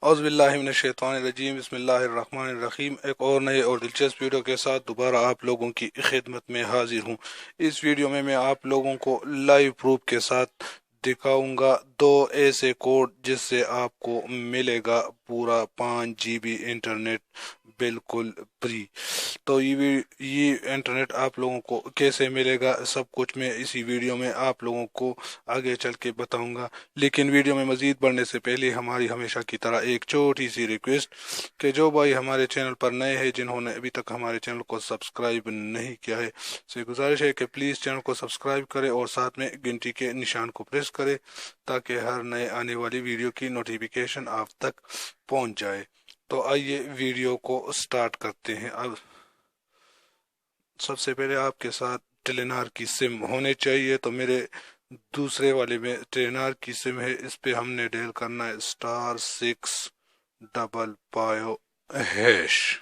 اعوذ باللہ من الشیطان الرجیم، بسم اللہ الرحمن الرحیم۔ ایک اور نئے اور دلچسپ ویڈیو کے ساتھ دوبارہ آپ لوگوں کی خدمت میں حاضر ہوں۔ اس ویڈیو میں آپ لوگوں کو لائیو پروف کے ساتھ دکھاؤں گا دو ایسے کوڈ جس سے آپ کو ملے گا پورا 5 GB انٹرنیٹ بالکل فری۔ تو یہ انٹرنیٹ آپ لوگوں کو کیسے ملے گا، سب کچھ میں اسی ویڈیو میں آپ لوگوں کو آگے چل کے بتاؤں گا۔ لیکن ویڈیو میں مزید بڑھنے سے پہلے ہماری ہمیشہ کی طرح ایک چھوٹی سی ریکویسٹ کہ جو بھائی ہمارے چینل پر نئے ہیں، جنہوں نے ابھی تک ہمارے چینل کو سبسکرائب نہیں کیا ہے، سے گزارش ہے کہ پلیز چینل کو سبسکرائب کرے اور ساتھ میں گھنٹی کے نشان کو پریس کرے تاکہ ہر نئے آنے والی ویڈیو کی نوٹیفیکیشن آپ تک پہنچ جائے۔ تو آئیے ویڈیو کو سٹارٹ کرتے ہیں۔ اب سب سے پہلے آپ کے ساتھ ٹیلینار کی سم ہونے چاہیے، تو میرے دوسرے والے میں ٹیلینار کی سم ہے، اس پہ ہم نے ڈیل کرنا ہے *655#۔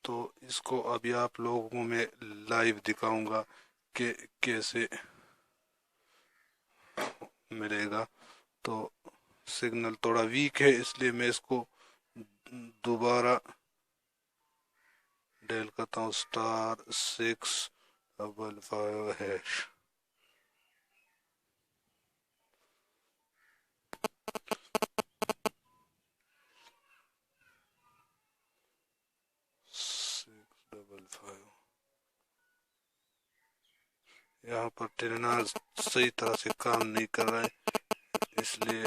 تو اس کو ابھی آپ لوگوں میں لائیو دکھاؤں گا کہ کیسے ملے گا۔ تو سگنل تھوڑا ویک ہے، اس لیے میں اس کو دوبارہ ڈیل کرتا ہوں *655#۔ یہاں پر ٹیلینار صحیح طرح سے کام نہیں کر رہا ہے، اس لیے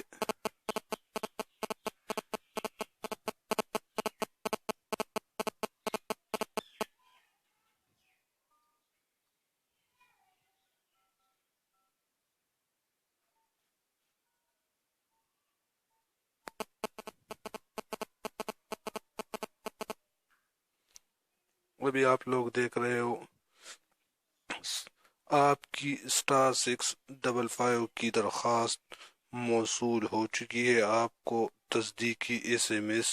ابھی آپ لوگ دیکھ رہے ہو آپ کی *655 کی درخواست موصول ہو چکی ہے۔ آپ کو تصدیقی SMS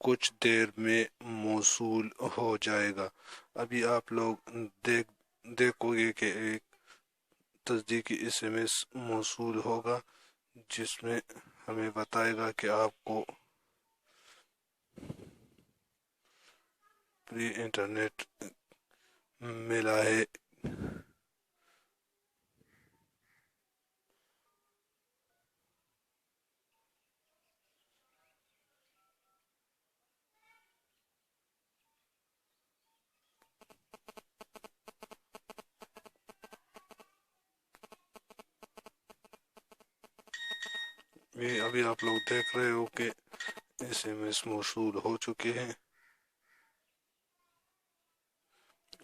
کچھ دیر میں موصول ہو جائے گا۔ ابھی آپ لوگ دیکھو گے کہ ایک تصدیقی SMS موصول ہوگا جس میں ہمیں بتائے گا کہ آپ کو فری انٹرنیٹ ملا ہے۔ ابھی آپ لوگ دیکھ رہے ہو کہ SMS موصول ہو چکے ہیں۔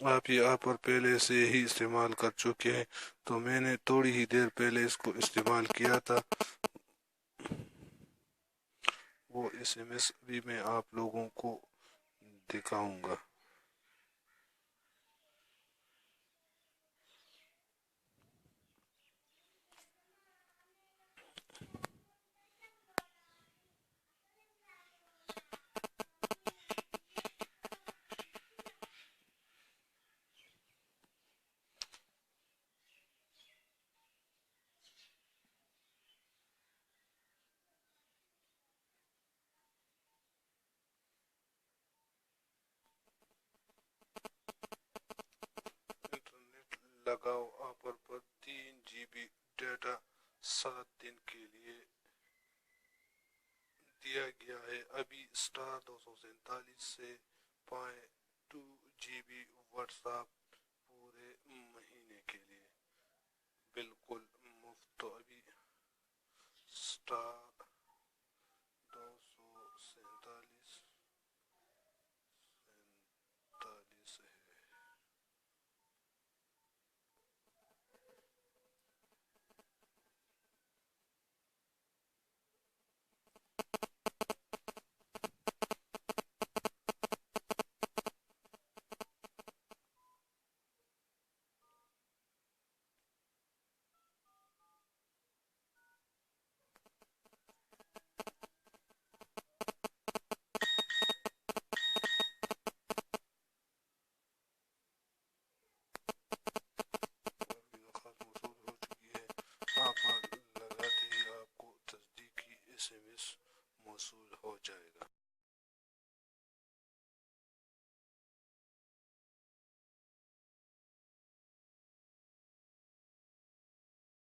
آپ یہ ایپ پر پہلے سے ہی استعمال کر چکے ہیں، تو میں نے تھوڑی ہی دیر پہلے اس کو استعمال کیا تھا۔ وہ SMS بھی میں آپ لوگوں کو دکھاؤں گا۔ انٹرنیٹ لگاؤ آفر پر 3 GB ڈیٹا 7 دن کے لیے دیا گیا ہے۔ ابھی *247 سے پائیں 2 GB واٹس ایپ